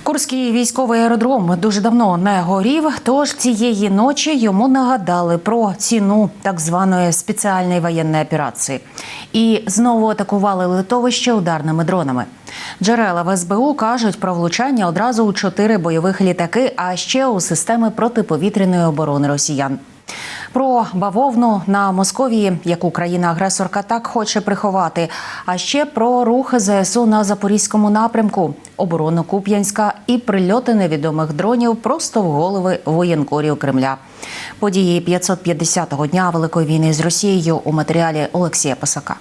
Курський військовий аеродром дуже давно не горів, тож цієї ночі йому нагадали про ціну так званої спеціальної воєнної операції. І знову атакували литовище ударними дронами. Джерела в СБУ кажуть про влучання одразу у 4 бойових літаки, а ще у системи протиповітряної оборони росіян. Про бавовну на Московії, яку країна-агресорка так хоче приховати, а ще про рухи ЗСУ на Запорізькому напрямку, оборону Куп'янська і прильоти невідомих дронів просто в голови воєнкорів Кремля. Події 550-го дня Великої війни з Росією у матеріалі Олексія Пасака.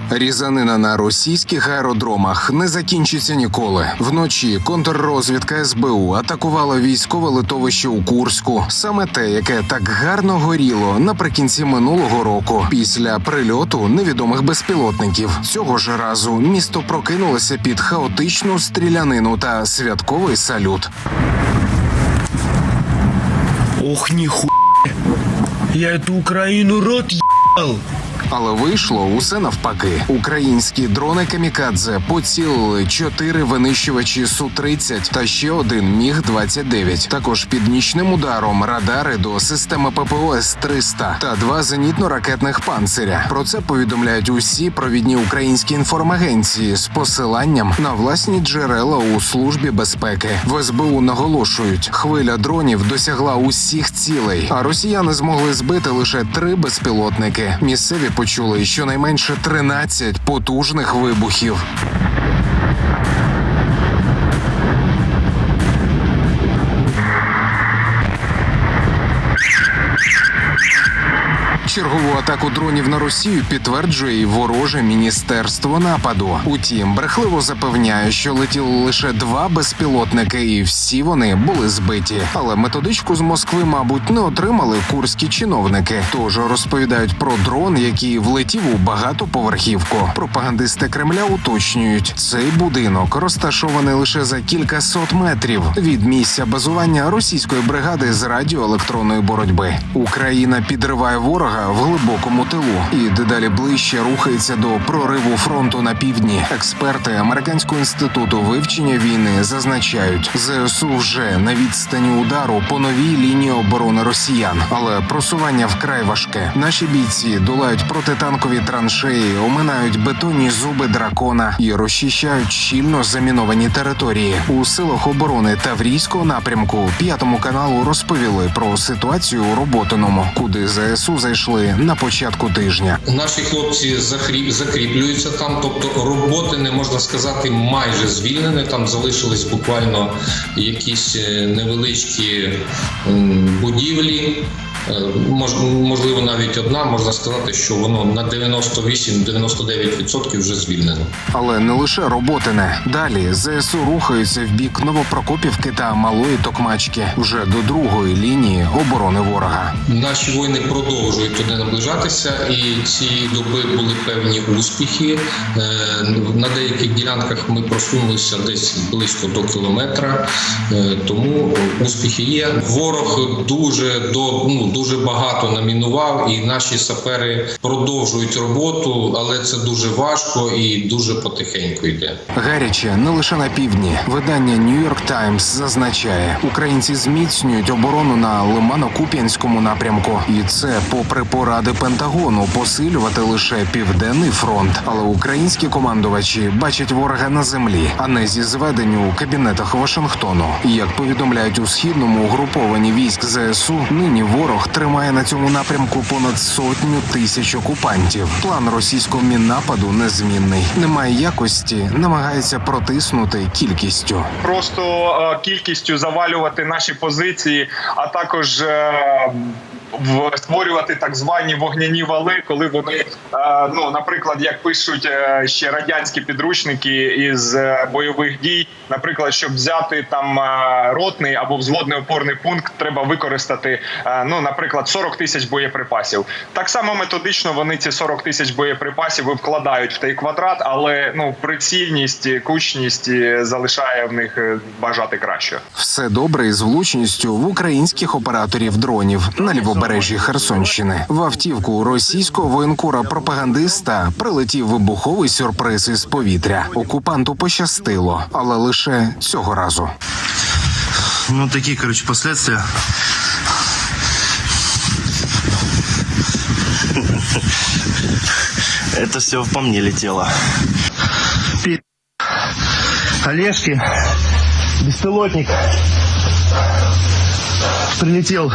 Різанина на російських аеродромах не закінчиться ніколи. Вночі контррозвідка СБУ атакувала військове литовище у Курську. Саме те, яке так гарно горіло наприкінці минулого року, після прильоту невідомих безпілотників. Цього ж разу місто прокинулося під хаотичну стрілянину та святковий салют. Ох, ніхуя! Я эту Україну рот ебал! Але вийшло усе навпаки. Українські дрони-камікадзе поцілили 4 винищувачі Су-30 та ще один Міг-29. Також під нічним ударом радари до системи ППО С-300 та 2 зенітно-ракетних панциря. Про це повідомляють усі провідні українські інформагенції з посиланням на власні джерела у Службі безпеки. В СБУ наголошують, хвиля дронів досягла усіх цілей, а росіяни змогли збити лише 3 безпілотники. Місцеві почули щонайменше 13 потужних вибухів. Чергову атаку дронів на Росію підтверджує і вороже міністерство нападу. Утім, брехливо запевняє, що летіли лише 2 безпілотники і всі вони були збиті. Але методичку з Москви, мабуть, не отримали курські чиновники. Тож розповідають про дрон, який влетів у багатоповерхівку. Пропагандисти Кремля уточнюють, цей будинок розташований лише за кількасот метрів від місця базування російської бригади з радіоелектронної боротьби. Україна підриває ворога в глибокому тилу і дедалі ближче рухається до прориву фронту на півдні. Експерти Американського інституту вивчення війни зазначають, ЗСУ вже на відстані удару по новій лінії оборони росіян. Але просування вкрай важке. Наші бійці долають протитанкові траншеї, оминають бетонні зуби дракона і розчищають щільно заміновані території. У силах оборони Таврійського напрямку П'ятому каналу розповіли про ситуацію у Роботиному, куди ЗСУ зайшли на початку тижня. Наші хлопці закріплюються там, тобто Роботине, можна сказати, майже звільнене. Там залишились буквально якісь невеличкі будівлі. Можливо, навіть одна, можна сказати, що воно на 98-99% вже звільнено. Але не лише Роботине. Далі ЗСУ рухаються в бік Новопрокопівки та Малої Токмачки, вже до другої лінії оборони ворога. Наші воїни продовжують туди наближатися, і цієї доби були певні успіхи. На деяких ділянках ми просунулися десь близько до кілометра, тому успіхи є. Ворог дуже багато намінував, і наші сапери продовжують роботу, але це дуже важко і дуже потихеньку йде. Гаряче не лише на півдні. Видання New York Times зазначає, українці зміцнюють оборону на Лимано-Куп'янському напрямку. І це попри поради Пентагону посилювати лише Південний фронт. Але українські командувачі бачать ворога на землі, а не зі зведень у кабінетах Вашингтону. І як повідомляють у східному угрупованні військ ЗСУ, нині ворог тримає на цьому напрямку понад 100 000 окупантів. План російського міннападу незмінний. Немає якості, намагається протиснути кількістю. Просто кількістю завалювати наші позиції, а також створювати так звані вогняні вали, коли вони, наприклад, як пишуть ще радянські підручники із бойових дій, наприклад, щоб взяти там ротний або взводний опорний пункт, треба використати, наприклад, 40 000 боєприпасів. Так само методично вони ці 40 000 боєприпасів вкладають в той квадрат, але прицільність, кучність залишає в них бажати краще. Все добре із влучністю в українських операторів дронів на лівобережжі правобережжі Херсонщини. В автівку російського воєнкора-пропагандиста прилетів вибуховий сюрприз із повітря. Окупанту пощастило, але лише цього разу. Ну, такие, короче, последствия. Это все по мне летело. Олежки, беспилотник. Прилетел.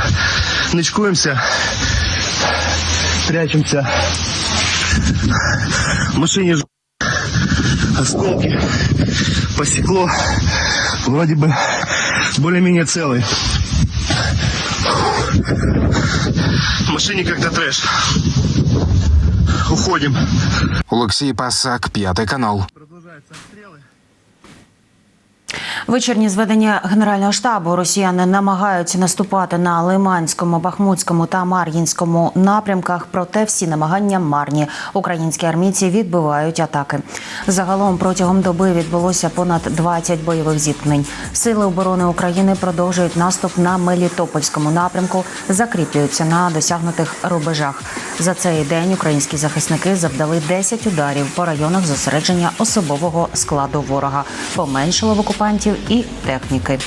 Нычкуемся. Прячемся. В машине осколки. Посекло. Вроде бы более-менее целый. В машине как-то трэш. Уходим. Олексій Пасак, 5 канал. Продолжаются обстрелы. Вечірні зведення Генерального штабу: росіяни намагаються наступати на Лиманському, Бахмутському та Мар'їнському напрямках, проте всі намагання марні. Українські армійці відбивають атаки. Загалом протягом доби відбулося понад 20 бойових зіткнень. Сили оборони України продовжують наступ на Мелітопольському напрямку, закріплюються на досягнутих рубежах. За цей день українські захисники завдали 10 ударів по районах зосередження особового складу ворога. Поменшало в окупантів і техніки.